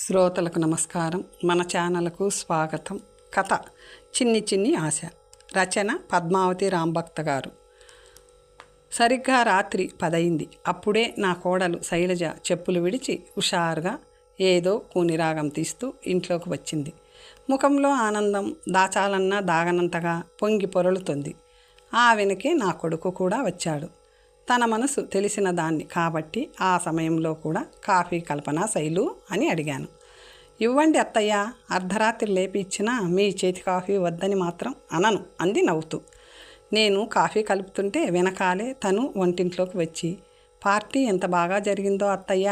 శ్రోతలకు నమస్కారం. మన ఛానల్కు స్వాగతం. కథ చిన్ని చిన్ని ఆశ. రచన పద్మావతి రాంభక్త గారు. సరిగ్గా రాత్రి 10 అయింది. అప్పుడే నా కోడలు శైలజ చెప్పులు విడిచి హుషారుగా ఏదో కూనిరాగం తీస్తూ ఇంట్లోకి వచ్చింది. ముఖంలో ఆనందం దాచాలన్నా దాగనంతగా పొంగి పొరలుతుంది. ఆ వెనకే నా కొడుకు కూడా వచ్చాడు. తన మనసు తెలిసిన దాన్ని కాబట్టి ఆ సమయంలో కూడా కాఫీ కల్పన శైలు అని అడిగాను. ఇవ్వండి అత్తయ్య, అర్ధరాత్రి లేపి ఇచ్చినా మీ చేతి కాఫీ వద్దని మాత్రం అనను అంది నవ్వుతూ. నేను కాఫీ కలుపుతుంటే వెనకాలే తను వంటింట్లోకి వచ్చి, పార్టీ ఎంత బాగా జరిగిందో అత్తయ్య,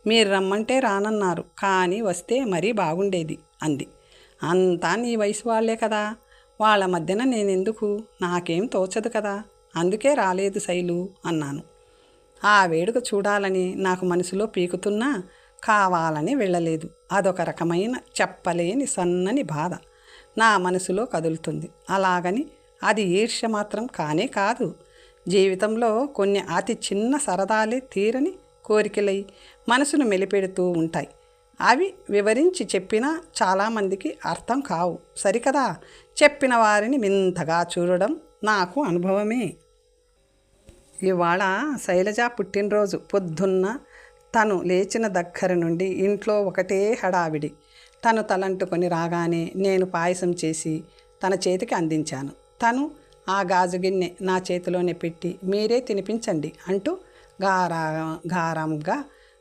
మీరు రమ్మంటే రానన్నారు, కానీ వస్తే మరీ బాగుండేది అంది. అంతా నీ వయసు వాళ్లే కదా, వాళ్ళ మధ్యన నేనెందుకు, నాకేం తోచదు కదా, అందుకే రాలేదు శైలు అన్నాను. ఆ వేడుక చూడాలని నాకు మనసులో పీకుతున్నా కావాలని వెళ్ళలేదు. అదొక రకమైన చెప్పలేని సన్నని బాధ నా మనసులో కదులుతుంది. అలాగని అది ఈర్ష్య మాత్రం కానే కాదు. జీవితంలో కొన్ని అతి చిన్న సరదాలే తీరని కోరికలై మనసును మెలిపెడుతూ ఉంటాయి. అవి వివరించి చెప్పినా చాలామందికి అర్థం కావు. సరికదా, చెప్పిన వారిని వింతగా చూడడం నాకు అనుభవమే. ఇవాళ శైలజ పుట్టినరోజు. పొద్దున్న తను లేచిన దగ్గర నుండి ఇంట్లో ఒకటే హడావిడి. తను తలంటుకొని రాగానే నేను పాయసం చేసి తన చేతికి అందించాను. తను ఆ గాజు గిన్నె నా చేతిలోనే పెట్టి మీరే తినిపించండి అంటూ గారంగా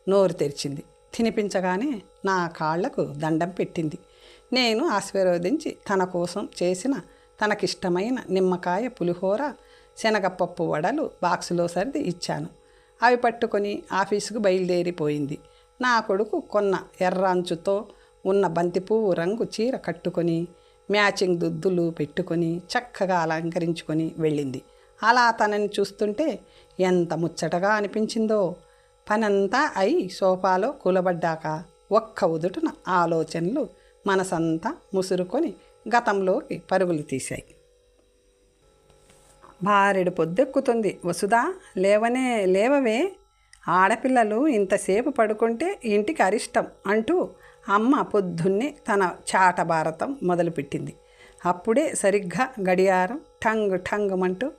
నోరు తెరిచింది. తినిపించగానే నా కాళ్లకు దండం పెట్టింది. నేను ఆశీర్వదించి తన కోసం చేసిన తనకిష్టమైన నిమ్మకాయ పులిహోర, శనగపప్పు వడలు బాక్సులో సర్ది ఇచ్చాను. అవి పట్టుకొని ఆఫీసుకు బయలుదేరిపోయింది. నా కొడుకు కొన్న ఎర్ర అంచుతో ఉన్న బంతిపువ్వు రంగు చీర కట్టుకొని మ్యాచింగ్ దుద్దులు పెట్టుకొని చక్కగా అలంకరించుకొని వెళ్ళింది. అలా తనని చూస్తుంటే ఎంత ముచ్చటగా అనిపించిందో. పనంతా అయి సోఫాలో కూలబడ్డాక ఒక్క ఉదుటున ఆలోచనలు మనసంతా ముసురుకొని గతంలోకి పరుగులు తీశాయి. భారెడు పొద్దెక్కుతుంది వసుదా, లేవవే, ఆడపిల్లలు ఇంతసేపు పడుకుంటే ఇంటికి అరిష్టం అంటూ అమ్మ పొద్దున్నే తన చాట భారతం మొదలుపెట్టింది. అప్పుడే సరిగ్గా గడియారం ఠంగ్ ఠంగుమంటూ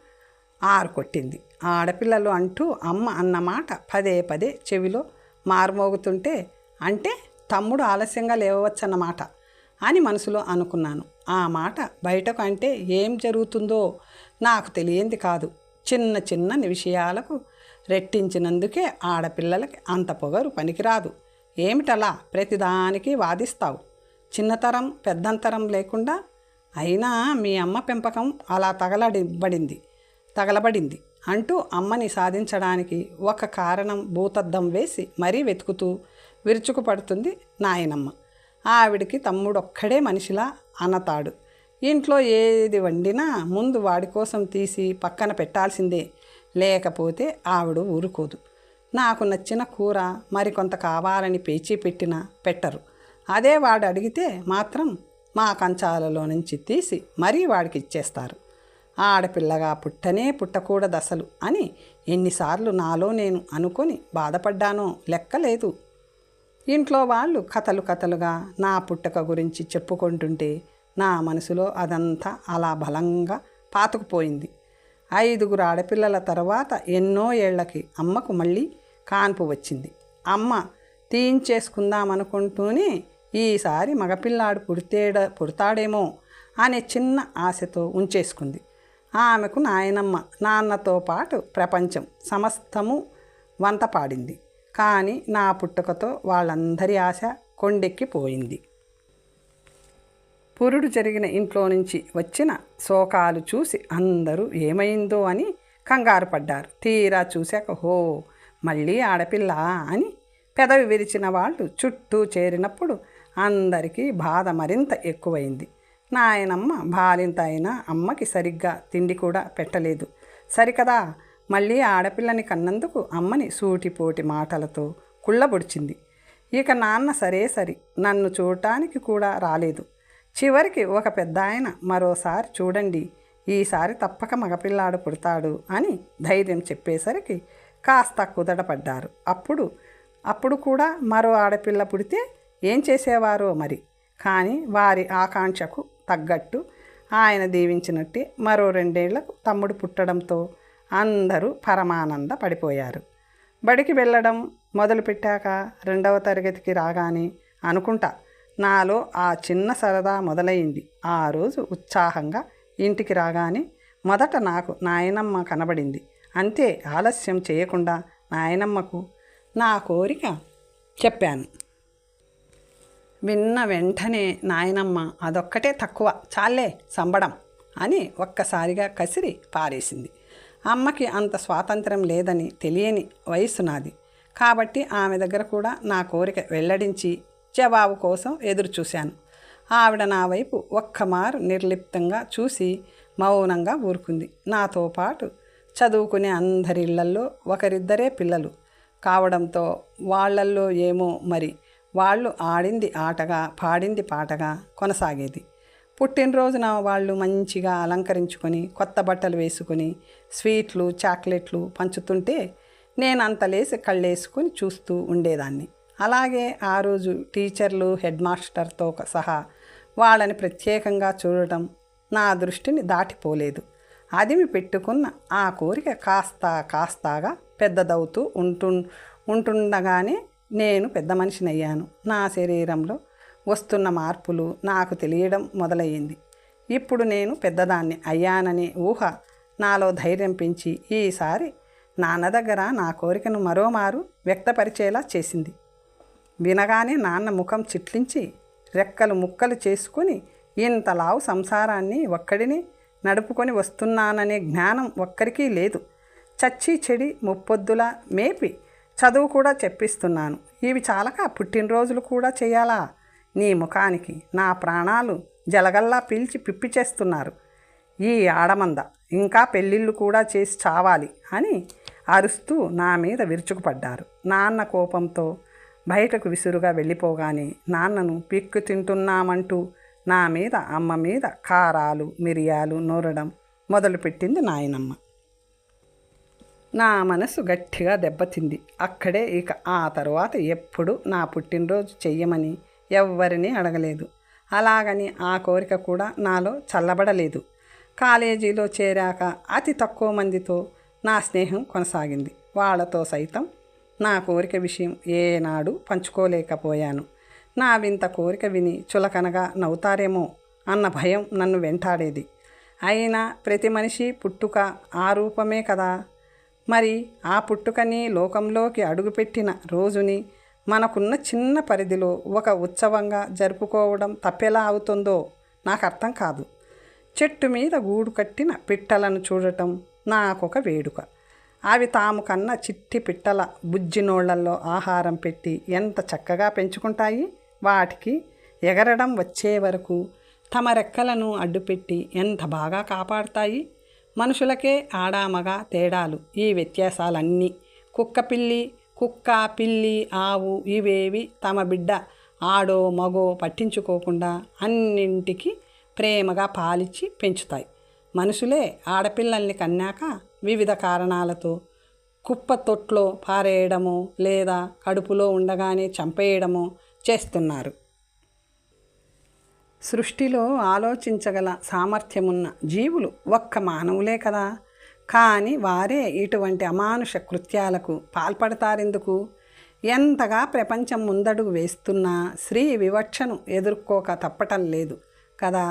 6 కొట్టింది. ఆడపిల్లలు అంటూ అమ్మ అన్నమాట పదే పదే చెవిలో మారుమోగుతుంటే, అంటే తమ్ముడు ఆలస్యంగా లేవవచ్చన్నమాట అని మనసులో అనుకున్నాను. ఆ మాట బయటకు అంటే ఏం జరుగుతుందో నాకు తెలియంది కాదు. చిన్న చిన్న విషయాలకు రెట్టించినందుకే ఆడపిల్లలకి అంత పొగరు పనికిరాదు. ఏమిటలా ప్రతిదానికి వాదిస్తావు? చిన్నతరం పెద్దంతరం లేకుండా. అయినా మీ అమ్మ పెంపకం అలా తగలబడింది అంటూ అమ్మని సాధించడానికి ఒక కారణం భూతద్దం వేసి మరీ వెతుకుతూ విరుచుకుపడుతుంది నాయనమ్మ. ఆవిడికి తమ్ముడొక్కడే మనిషిలా అనతాడు. ఇంట్లో ఏది వండినా ముందు వాడి కోసం తీసి పక్కన పెట్టాల్సిందే, లేకపోతే ఆవిడ ఊరుకోదు. నాకు నచ్చిన కూర మరికొంత కావాలని పేచీ పెట్టినా పెట్టరు. అదే వాడు అడిగితే మాత్రం మా కంచాలలో నుంచి తీసి మరీ వాడికి ఇచ్చేస్తారు. ఆడపిల్లగా పుట్టకూడదసలు అని ఎన్నిసార్లు నాలో నేను అనుకొని బాధపడ్డానో లెక్కలేదు. ఇంట్లో వాళ్ళు కథలుగా నా పుట్టక గురించి చెప్పుకుంటుంటే నా మనసులో అదంతా అలా బలంగా పాతుకుపోయింది. 5 ఆడపిల్లల తర్వాత ఎన్నో ఏళ్లకి అమ్మకు మళ్ళీ కాన్పు వచ్చింది. అమ్మ తీయించేసుకుందామనుకుంటూనే ఈసారి మగపిల్లాడు పుడతాడేమో అనే చిన్న ఆశతో ఉంచేసుకుంది. ఆమెకు నాయనమ్మ, నాన్నతో పాటు ప్రపంచం సమస్తము వంత పాడింది. కానీ నా పుట్టుకతో వాళ్ళందరి ఆశ కొండెక్కిపోయింది. పురుడు జరిగిన ఇంట్లో నుంచి వచ్చిన శోకాలు చూసి అందరూ ఏమైందో అని కంగారు పడ్డారు. తీరా చూశాక హో, మళ్ళీ ఆడపిల్ల అని పెదవి విరిచిన వాళ్ళు చుట్టూ చేరినప్పుడు అందరికీ బాధ మరింత ఎక్కువైంది. నాయనమ్మ బాలింత అయినా అమ్మకి సరిగ్గా తిండి కూడా పెట్టలేదు. సరికదా, మళ్ళీ ఆడపిల్లని కన్నందుకు అమ్మని సూటిపోటి మాటలతో కుళ్ళబొడిచింది. ఇక నాన్న సరే నన్ను చూడటానికి కూడా రాలేదు. చివరికి ఒక పెద్దాయన మరోసారి చూడండి, ఈసారి తప్పక మగపిల్లాడు పుడతాడు అని ధైర్యం చెప్పేసరికి కాస్త కుదటపడ్డారు. అప్పుడు కూడా మరో ఆడపిల్ల పుడితే ఏం చేసేవారో మరి. కానీ వారి ఆకాంక్షకు తగ్గట్టు ఆయన దీవించినట్టే మరో 2 ఏళ్లకు తమ్ముడు పుట్టడంతో అందరూ పరమానంద పడిపోయారు. బడికి వెళ్ళడం మొదలుపెట్టాక 2వ తరగతికి రాగానే అనుకుంటా నాలో ఆ చిన్న సరదా మొదలైంది. ఆ రోజు ఉత్సాహంగా ఇంటికి రాగానే మొదట నాకు నాయనమ్మ కనబడింది. అంతే, ఆలస్యం చేయకుండా నాయనమ్మకు నా కోరిక చెప్పాను. విన్న వెంటనే నాయనమ్మ అదొక్కటే తక్కువ, చాలే సంబడం అని ఒక్కసారిగా కసిరి పారేసింది. అమ్మకి అంత స్వాతంత్రం లేదని తెలియని వయసు నాది కాబట్టి ఆమె దగ్గర కూడా నా కోరిక వెల్లడించి జవాబు కోసం ఎదురు చూశాను. ఆవిడ నా వైపు ఒక్కమారు నిర్లిప్తంగా చూసి మౌనంగా ఊరుకుంది. నాతో పాటు చదువుకునే అందరిళ్లల్లో ఒకరిద్దరే పిల్లలు కావడంతో వాళ్ళల్లో ఏమో మరి వాళ్ళు ఆడింది ఆటగా పాడింది పాటగా కొనసాగేది. పుట్టినరోజున వాళ్ళు మంచిగా అలంకరించుకొని కొత్త బట్టలు వేసుకొని స్వీట్లు చాక్లెట్లు పంచుతుంటే నేను అంతలేసి కళ్ళేసుకొని చూస్తూ ఉండేదాన్ని. అలాగే ఆ రోజు టీచర్లు హెడ్ మాస్టర్తో సహా వాళ్ళని ప్రత్యేకంగా చూడటం నా దృష్టిని దాటిపోలేదు. అదిమి పెట్టుకున్న ఆ కోరిక కాస్తాగా పెద్దదవుతూ ఉంటుండగానే నేను పెద్ద మనిషినయ్యాను. నా శరీరంలో వస్తున్న మార్పులు నాకు తెలియడం మొదలయ్యింది. ఇప్పుడు నేను పెద్దదాన్ని అయ్యాననే ఊహ నాలో ధైర్యం పెంచి ఈసారి నాన్న దగ్గర నా కోరికను మరోమారు వ్యక్తపరిచేలా చేసింది. వినగానే నాన్న ముఖం చిట్లించి రెక్కలు ముక్కలు చేసుకొని ఇంతలావు సంసారాన్ని ఒక్కడిని నడుపుకొని వస్తున్నాననే జ్ఞానం ఒక్కరికీ లేదు. చచ్చి చెడి ముప్పొద్దులా మేపి చదువు కూడా చెప్పిస్తున్నాను. ఇవి చాలక పుట్టినరోజులు కూడా చేయాలా? నీ ముఖానికి నా ప్రాణాలు జలగల్లా పీల్చి పిప్పి చేస్తున్నారు. ఈ ఆడమంద ఇంకా పెళ్ళిళ్ళు కూడా చేసి చావాలి అని అరుస్తూ నా మీద విరుచుకుపడ్డారు. నాన్న కోపంతో బయటకు విసురుగా వెళ్ళిపోగానే నాన్నను పిక్కు తింటున్నామంటూ నా మీద అమ్మ మీద కారాలు మిరియాలు నూరడం మొదలుపెట్టింది నాయనమ్మ. నా మనసు గట్టిగా దెబ్బతింది. అక్కడే ఇక ఆ తరువాత ఎప్పుడు నా పుట్టినరోజు చెయ్యమని ఎవ్వరినీ అడగలేదు. అలాగని ఆ కోరిక కూడా నాలో చల్లబడలేదు. కాలేజీలో చేరాక అతి తక్కువ మందితో నా స్నేహం కొనసాగింది. వాళ్ళతో సైతం నా కోరిక విషయం ఏనాడు పంచుకోలేకపోయాను. నా వింత కోరిక విని చులకనగా నవ్వుతారేమో అన్న భయం నన్ను వెంటాడేది. అయినా ప్రతి మనిషి పుట్టుక ఆ రూపమే కదా. మరి ఆ పుట్టుకని లోకంలోకి అడుగుపెట్టిన రోజుని మనకున్న చిన్న పరిధిలో ఒక ఉత్సవంగా జరుపుకోవడం తప్పెలా అవుతుందో నాకు అర్థం కాదు. చెట్టు మీద గూడు కట్టిన పిట్టలను చూడటం నాకొక వేడుక. అవి తాము కన్న చిట్టి పిట్టల బుజ్జినోళ్లలో ఆహారం పెట్టి ఎంత చక్కగా పెంచుకుంటాయి. వాటికి ఎగరడం వచ్చే వరకు తమ రెక్కలను అడ్డుపెట్టి ఎంత బాగా కాపాడుతాయి. మనుషులకే ఆడామగ తేడాలు. ఈ వ్యత్యాసాలన్నీ కుక్క పిల్లి ఆవు ఇవేవి తమ బిడ్డ ఆడో మగో పట్టించుకోకుండా అన్నింటికి ప్రేమగా పాలిచ్చి పెంచుతాయి. మనుషులే ఆడపిల్లల్ని కన్నాక వివిధ కారణాలతో కుప్ప తొట్లో పారేయడమో లేదా కడుపులో ఉండగానే చంపేయడమో చేస్తున్నారు. సృష్టిలో ఆలోచించగల సామర్థ్యమున్న జీవులు ఒక్క మానవులే కదా. కానీ వారే ఇటువంటి అమానుష కృత్యాలకు పాల్పడతారెందుకు? ఎంతగా ప్రపంచం ముందడుగు వేస్తున్నా స్త్రీ వివక్షను ఎదుర్కోక తప్పటం లేదు కదా.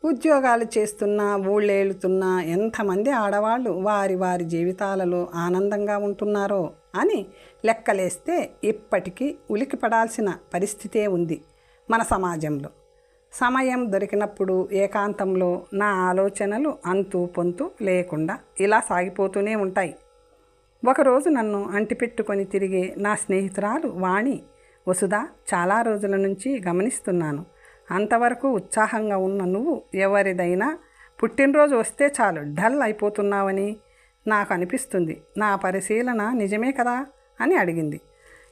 ఉద్యోగాలు చేస్తున్నా ఊళ్ళేలుతున్నా ఎంతమంది ఆడవాళ్ళు వారి వారి జీవితాలలో ఆనందంగా ఉంటున్నారో అని లెక్కలేస్తే ఇప్పటికీ ఉలికిపడాల్సిన పరిస్థితే ఉంది మన సమాజంలో. సమయం దొరికినప్పుడు ఏకాంతంలో నా ఆలోచనలు అంతు పొంతు లేకుండా ఇలా సాగిపోతూనే ఉంటాయి. ఒకరోజు నన్ను అంటిపెట్టుకొని తిరిగే నా స్నేహితురాలు వాణి, వసుధ, చాలా రోజుల నుంచి గమనిస్తున్నాను. అంతవరకు ఉత్సాహంగా ఉన్న నువ్వు ఎవరిదైనా పుట్టినరోజు వస్తే చాలు డల్ అయిపోతున్నావని నాకు అనిపిస్తుంది. నా పరిశీలన నిజమే కదా అని అడిగింది.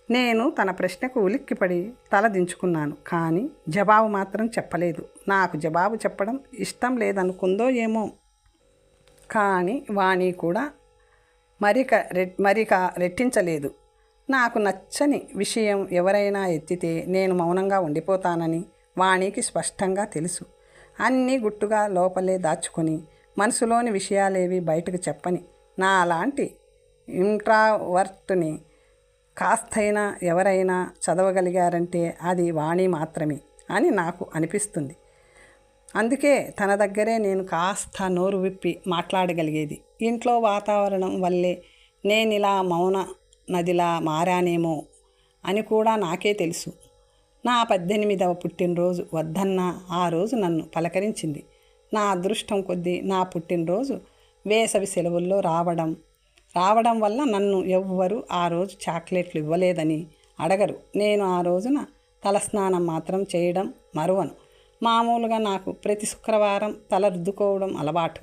నేను తన ప్రశ్నకు ఉలిక్కిపడి తల దించుకున్నాను. కానీ జవాబు మాత్రం చెప్పలేదు. నాకు జవాబు చెప్పడం ఇష్టం లేదనుకుందో ఏమో. కానీ వాణి కూడా మరిక రెట్టించలేదు. నాకు నచ్చని విషయం ఎవరైనా ఎత్తితే నేను మౌనంగా ఉండిపోతానని వాణికి స్పష్టంగా తెలుసు. అన్నీ గుట్టుగా లోపలే దాచుకొని మనసులోని విషయాలేవి బయటకు చెప్పని నా అలాంటి ఇంట్రావర్ట్ని కాస్తైనా ఎవరైనా చదవగలిగారంటే అది వాణి మాత్రమే అని నాకు అనిపిస్తుంది. అందుకే తన దగ్గరే నేను కాస్త నోరు విప్పి మాట్లాడగలిగేది. ఇంట్లో వాతావరణం వల్లే నేనిలా మౌన నదిలా మారానేమో అని కూడా నాకే తెలుసు. నా 18వ పుట్టినరోజు వద్దన్న ఆ రోజు నన్ను పలకరించింది. నా అదృష్టం కొద్దీ నా పుట్టినరోజు వేసవి సెలవుల్లో రావడం వల్ల నన్ను ఎవ్వరూ ఆ రోజు చాక్లెట్లు ఇవ్వలేదని అడగరు. నేను ఆ రోజున తలస్నానం మాత్రం చేయడం మరువను. మామూలుగా నాకు ప్రతి శుక్రవారం తల రుద్దుకోవడం అలవాటు.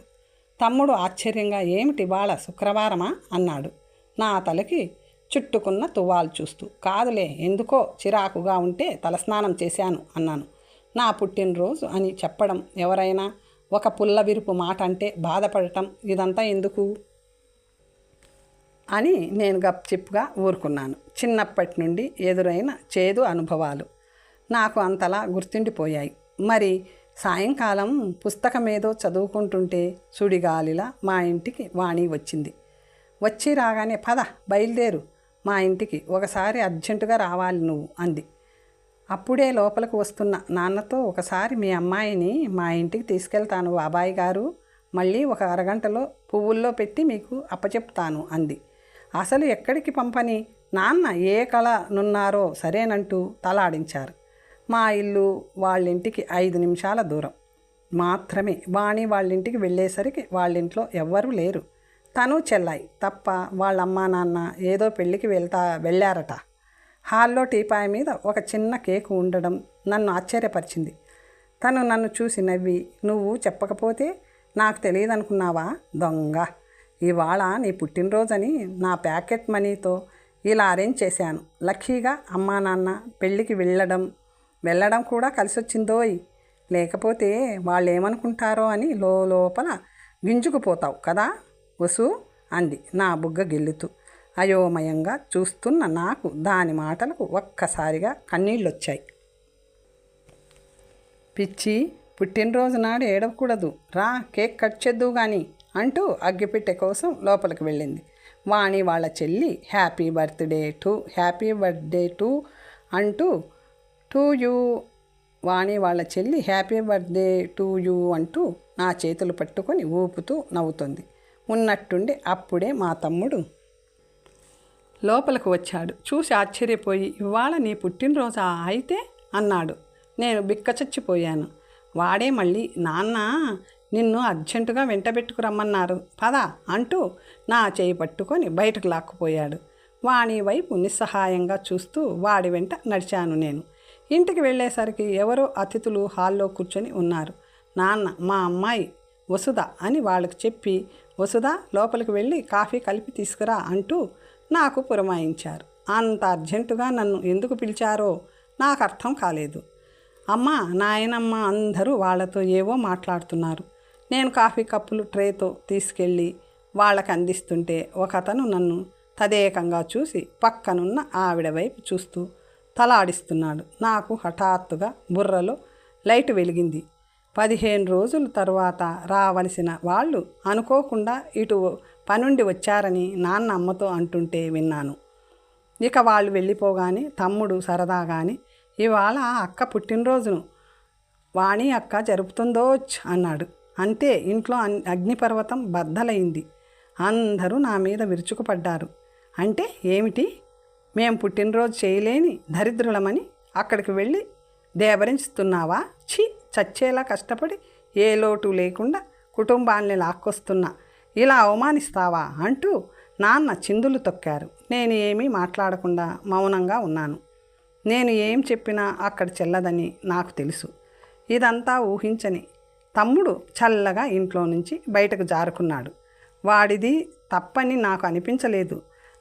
తమ్ముడు ఆశ్చర్యంగా ఏమిటి వాళ్ళ శుక్రవారమా అన్నాడు నా తలకి చుట్టుకున్న తువ్వాలు చూస్తూ. కాదులే, ఎందుకో చిరాకుగా ఉంటే తలస్నానం చేశాను అన్నాను. నా పుట్టినరోజు అని చెప్పడం, ఎవరైనా ఒక పుల్ల విరుపు మాట అంటే బాధపడటం, ఇదంతా ఎందుకు అని నేను గప్చిప్గా ఊరుకున్నాను. చిన్నప్పటి నుండి ఎదురైన చేదు అనుభవాలు నాకు అంతలా గుర్తుండిపోయాయి. మరి సాయంకాలం పుస్తకమేదో చదువుకుంటుంటే సుడిగాలిలా మా ఇంటికి వాణి వచ్చింది. వచ్చి రాగానే పద బయలుదేరు మా ఇంటికి, ఒకసారి అర్జెంటుగా రావాలి నువ్వు అంది. అప్పుడే లోపలికి వస్తున్న నాన్నతో, ఒకసారి మీ అమ్మాయిని మా ఇంటికి తీసుకెళ్తాను బాబాయ్ గారు, మళ్ళీ ఒక అరగంటలో పువ్వుల్లో పెట్టి మీకు అప్పచెప్తాను అంది. అసలు ఎక్కడికి పంపని నాన్న ఏ కళ నున్నారో సరేనంటూ తలాడించారు. మా ఇల్లు వాళ్ళింటికి 5 నిమిషాల దూరం మాత్రమే. వాణి వాళ్ళింటికి వెళ్ళేసరికి వాళ్ళింట్లో ఎవ్వరూ లేరు. తను చెల్లాయి తప్ప వాళ్ళమ్మా నాన్న ఏదో పెళ్ళికి వెళ్ళారట. హాల్లో టీపాయ్ మీద ఒక చిన్న కేకు ఉండడం నన్ను ఆశ్చర్యపరిచింది. తను నన్ను చూసి నవ్వి, నువ్వు చెప్పకపోతే నాకు తెలియదనుకున్నావా దొంగ, ఇవాళ నీ పుట్టినరోజని నా ప్యాకెట్ మనీతో ఇలా అరేంజ్ చేశాను. లక్కీగా అమ్మా నాన్న పెళ్ళికి వెళ్ళడం కూడా కలిసొచ్చిందోయ్, లేకపోతే వాళ్ళు ఏమనుకుంటారో అని లోపల గింజుకుపోతావు కదా వసు అంది నా బుగ్గ గిల్లుతూ. అయోమయంగా చూస్తున్న నాకు దాని మాటలకు ఒక్కసారిగా కన్నీళ్ళొచ్చాయి. పిచ్చి, పుట్టినరోజు నాడు ఏడవకూడదు, రా కేక్ కట్ చేద్దువు కానీ అంటూ అగ్గిపెట్టె కోసం లోపలికి వెళ్ళింది. వాణి వాళ్ళ చెల్లి హ్యాపీ బర్త్డే టు అంటూ టు యూ వాణి వాళ్ళ చెల్లి హ్యాపీ బర్త్డే టు యూ అంటూ నా చేతులు పట్టుకొని ఊపుతూ నవ్వుతుంది. ఉన్నట్టుండి అప్పుడే మా తమ్ముడు లోపలికి వచ్చాడు. చూసి ఆశ్చర్యపోయి, ఇవాళ నీ పుట్టినరోజా అయితే అన్నాడు. నేను బిక్కచచ్చిపోయాను. వాడే మళ్ళీ, నాన్న నిన్ను అర్జెంటుగా వెంటబెట్టుకురమ్మన్నారు పద అంటూ నా చేయి పట్టుకొని బయటకు లాక్కుపోయాడు. వాణి వైపు నిస్సహాయంగా చూస్తూ వాడి వెంట నడిచాను నేను. ఇంటికి వెళ్ళేసరికి ఎవరో అతిథులు హాల్లో కూర్చొని ఉన్నారు. నాన్న మా అమ్మాయి వసుధ అని వాళ్ళకి చెప్పి, వసుధ లోపలికి వెళ్ళి కాఫీ కలిపి తీసుకురా అంటూ నాకు పురమాయించారు. అంత అర్జెంటుగా నన్ను ఎందుకు పిలిచారో నాకు అర్థం కాలేదు. అమ్మ నాయనమ్మ అందరూ వాళ్ళతో ఏవో మాట్లాడుతున్నారు. నేను కాఫీ కప్పులు ట్రేతో తీసుకెళ్ళి వాళ్ళకి అందిస్తుంటే ఒకతను నన్ను తదేకంగా చూసి పక్కనున్న ఆవిడ వైపు చూస్తూ తలాడిస్తున్నాడు. నాకు హఠాత్తుగా బుర్రలో లైట్ వెలిగింది. 15 రోజుల తర్వాత రావలసిన వాళ్ళు అనుకోకుండా ఇటు పనుండి వచ్చారని నాన్న అమ్మతో అంటుంటే విన్నాను. ఇక వాళ్ళు వెళ్ళిపోగానే తమ్ముడు సరదాగానే, ఇవాళ అక్క పుట్టినరోజును వాణి అక్క జరుపుతుందోచ్ అన్నాడు. అంతే, ఇంట్లో అగ్నిపర్వతం బద్దలైంది. అందరూ నా మీద విరుచుకుపడ్డారు. అంటే ఏమిటి, మేం పుట్టినరోజు చేయలేని దరిద్రులమని అక్కడికి వెళ్ళి దేబరించుతున్నావా? ఛీ, చచ్చేలా కష్టపడి ఏ లోటు లేకుండా కుటుంబాన్ని లాక్కొస్తున్నా ఇలా అవమానిస్తావా అంటూ నాన్న చిందులు తొక్కారు. నేను ఏమీ మాట్లాడకుండా మౌనంగా ఉన్నాను. నేను ఏం చెప్పినా అక్కడ చెల్లదని నాకు తెలుసు. ఇదంతా ఊహించని తమ్ముడు చల్లగా ఇంట్లో నుంచి బయటకు జారుకున్నాడు. వాడిది తప్పని నాకు అనిపించలేదు.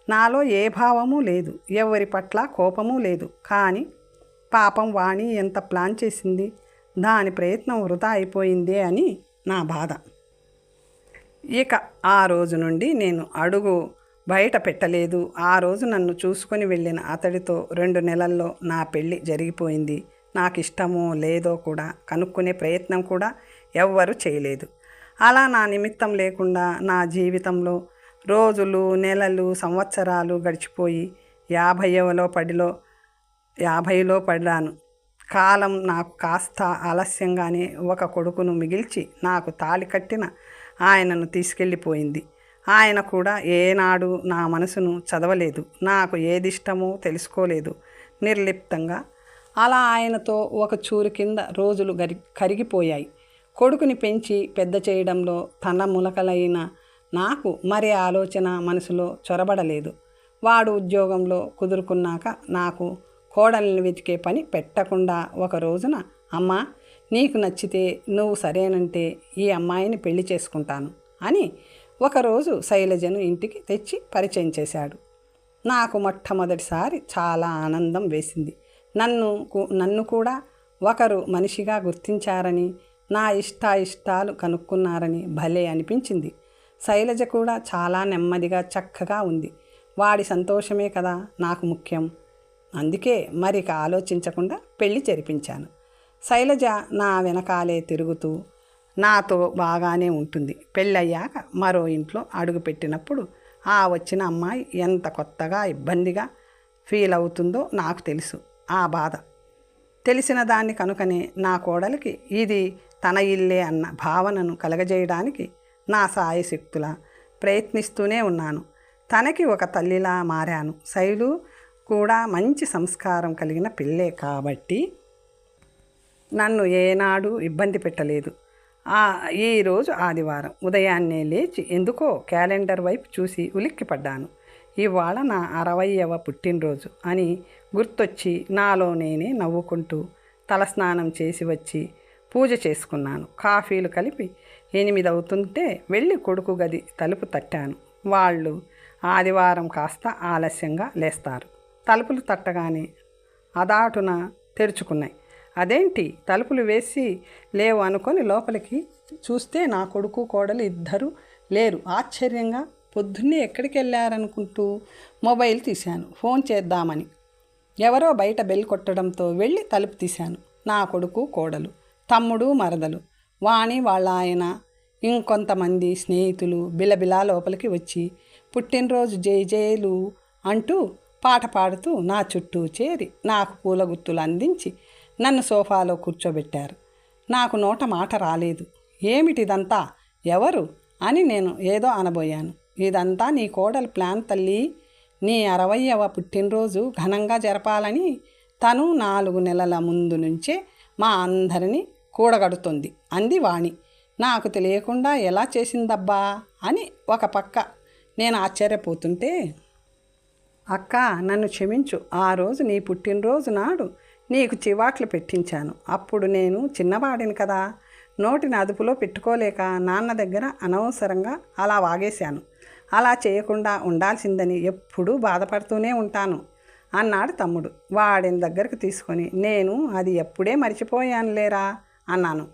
నాలో ఏ భావము లేదు, ఎవరి పట్ల కోపము లేదు. కానీ పాపం వాణి ఎంత ప్లాన్ చేసింది, దాని ప్రయత్నం వృధా అయిపోయిందే అని నా బాధ. ఇక ఆ రోజు నుండి నేను అడుగు బయట పెట్టలేదు. ఆ రోజు నన్ను చూసుకొని వెళ్ళిన అతడితో 2 నెలల్లో నా పెళ్ళి జరిగిపోయింది. నాకు ఇష్టమో లేదో కూడా కనుక్కునే ప్రయత్నం కూడా ఎవ్వరూ చేయలేదు. అలా నా నిమిత్తం లేకుండా నా జీవితంలో రోజులు, నెలలు, సంవత్సరాలు గడిచిపోయి 50లో పడ్డాను. కాలం నాకు కాస్త ఆలస్యంగానే ఒక కొడుకును మిగిల్చి నాకు తాళి కట్టిన ఆయనను తీసుకెళ్ళిపోయింది. ఆయన కూడా ఏనాడు నా మనసును చదవలేదు. నాకు ఏదిష్టమో తెలుసుకోలేదు. నిర్లిప్తంగా అలా ఆయనతో ఒక చూరు కింద రోజులు కరిగిపోయాయి. కొడుకుని పెంచి పెద్ద చేయడంలో తన ములకలైన నాకు మరి ఆలోచన మనసులో చొరబడలేదు. వాడు ఉద్యోగంలో కుదురుకున్నాక నాకు కోడల్ని వెతికే పని పెట్టకుండా ఒక రోజున, అమ్మా, నీకు నచ్చితే నువ్వు సరేనంటే ఈ అమ్మాయిని పెళ్లి చేసుకుంటాను అని ఒకరోజు శైలజను ఇంటికి తెచ్చి పరిచయం చేశాడు. నాకు మొట్టమొదటిసారి చాలా ఆనందం వేసింది. నన్ను కూడా ఒకరు మనిషిగా గుర్తించారని, నా ఇష్టాలు కనుక్కున్నారని భలే అనిపించింది. శైలజ కూడా చాలా నెమ్మదిగా చక్కగా ఉంది. వాడి సంతోషమే కదా నాకు ముఖ్యం. అందుకే మరిక ఆలోచించకుండా పెళ్లి జరిపించాను. శైలజ నా వెనకాలే తిరుగుతూ నాతో బాగానే ఉంటుంది. పెళ్ళయ్యాక మరో ఇంట్లో అడుగుపెట్టినప్పుడు ఆ వచ్చిన అమ్మాయి ఎంత కొత్తగా ఇబ్బందిగా ఫీల్ అవుతుందో నాకు తెలుసు. ఆ బాధ తెలిసిన దాన్ని కనుకనే నా కోడలికి ఇది తన ఇల్లే అన్న భావనను కలగజేయడానికి నా సాయశక్తులా ప్రయత్నిస్తూనే ఉన్నాను. తనకి ఒక తల్లిలా మారాను. శైలు కూడా మంచి సంస్కారం కలిగిన పిల్లే కాబట్టి నన్ను ఏనాడు ఇబ్బంది పెట్టలేదు. ఈరోజు ఆదివారం ఉదయాన్నే లేచి ఎందుకో క్యాలెండర్ వైపు చూసి ఉలిక్కిపడ్డాను. ఇవాళ నా 60వ పుట్టినరోజు అని గుర్తొచ్చి నాలో నేనే నవ్వుకుంటూ తలస్నానం చేసి వచ్చి పూజ చేసుకున్నాను. కాఫీలు కలిపి 8 అవుతుంటే వెళ్ళి కొడుకు గది తలుపు తట్టాను. వాళ్ళు ఆదివారం కాస్త ఆలస్యంగా లేస్తారు. తలుపులు తట్టగానే అదాటున తెరుచుకున్నాయి. అదేంటి తలుపులు వేసి లేవు అనుకొని లోపలికి చూస్తే నా కొడుకు కోడలు ఇద్దరు లేరు. ఆశ్చర్యంగా పొద్దున్నే ఎక్కడికి వెళ్ళారనుకుంటూ మొబైల్ తీశాను ఫోన్ చేద్దామని. ఎవరో బయట బెల్ కొట్టడంతో వెళ్ళి తలుపు తీశాను. నా కొడుకు కోడలు, తమ్ముడు, మరదలు, వాణి వాళ్ళ ఆయన, ఇంకొంతమంది స్నేహితులు బిలబిలా లోపలికి వచ్చి పుట్టినరోజు జైలు అంటూ పాట పాడుతూ నా చుట్టూ చేరి నాకు పూల గుత్తులు అందించి నన్ను సోఫాలో కూర్చోబెట్టారు. నాకు నోట మాట రాలేదు. ఏమిటిదంతా, ఎవరు అని నేను ఏదో అనబోయాను. ఇదంతా నీ కోడలు ప్లాన్ తల్లి. నీ 60వ పుట్టినరోజు ఘనంగా జరపాలని తను 4 నెలల ముందు నుంచే మా అందరినీ కూడగడుతుంది అంది వాణి. నాకు తెలియకుండా ఎలా చేసిందబ్బా అని ఒక పక్క నేను ఆశ్చర్యపోతుంటే, అక్క నన్ను క్షమించు. ఆ రోజు నీ పుట్టినరోజు నాడు నీకు చివాట్లు పెట్టించాను. అప్పుడు నేను చిన్నవాడిని కదా, నోటిని అదుపులో పెట్టుకోలేక నాన్న దగ్గర అనవసరంగా అలా వాగేశాను. అలా చేయకుండా ఉండాల్సిందని ఎప్పుడూ బాధపడుతూనే ఉంటాను అన్నాడు తమ్ముడు. వాడిని దగ్గరకు తీసుకొని నేను అది ఎప్పుడే మర్చిపోయానులేరా అన్నాను.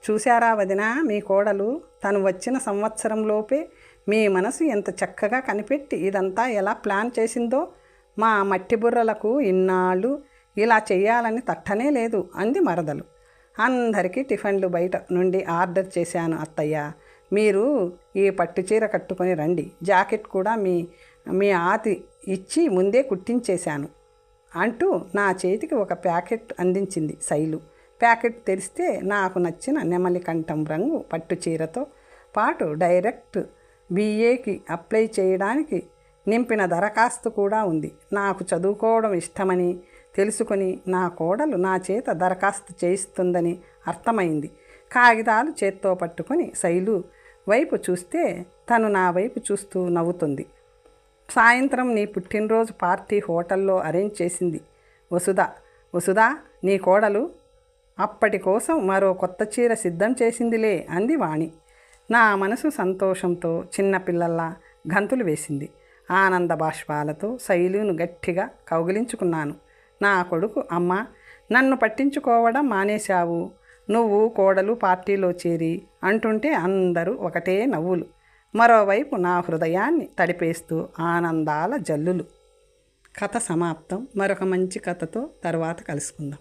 చూశారా వదినా, మీ కోడలు తను వచ్చిన సంవత్సరంలోపే మీ మనసు ఎంత చక్కగా కనిపెట్టి ఇదంతా ఎలా ప్లాన్ చేసిందో. మా మట్టి బుర్రలకు ఇన్నాళ్ళు ఇలా చెయ్యాలని తట్టనే లేదు అంది మరదలు. అందరికీ టిఫిన్లు బయట నుండి ఆర్డర్ చేశాను అత్తయ్య. మీరు ఈ పట్టుచీర కట్టుకొని రండి. జాకెట్ కూడా మీ ఆతి ఇచ్చి ముందే కుట్టించేశాను అంటూ నా చేతికి ఒక ప్యాకెట్ అందించింది శైలు. ప్యాకెట్ తెరిస్తే నాకు నచ్చిన నెమలి కంఠం రంగు పట్టుచీరతో పాటు డైరెక్ట్ BAకి అప్లై చేయడానికి నింపిన దరఖాస్తు కూడా ఉంది. నాకు చదువుకోవడం ఇష్టమని తెలుసుకొని నా కోడలు నా చేత దరఖాస్తు చేయిస్తుందని అర్థమైంది. కాగితాలు చేత్తో పట్టుకొని శైలు వైపు చూస్తే తను నా వైపు చూస్తూ నవ్వుతుంది. సాయంత్రం నీ పుట్టినరోజు పార్టీ హోటల్లో అరేంజ్ చేసింది వసుధ నీ కోడలు. అప్పటి కోసం మరో కొత్త చీర సిద్ధం చేసిందిలే అంది వాణి. నా మనసు సంతోషంతో చిన్నపిల్లల్లా గంతులు వేసింది. ఆనంద బాష్పాలతో శైలును గట్టిగా కౌగిలించుకున్నాను. నా కొడుకు, అమ్మ నన్ను పట్టించుకోవడం మానేశావు, నువ్వు కోడలు పార్టీలో చేరి అంటుంటే అందరూ ఒకటే నవ్వులు. మరోవైపు నా హృదయాన్ని తడిపేస్తూ ఆనందాల జల్లులు. కథ సమాప్తం. మరొక మంచి కథతో తర్వాత కలుసుకుందాం.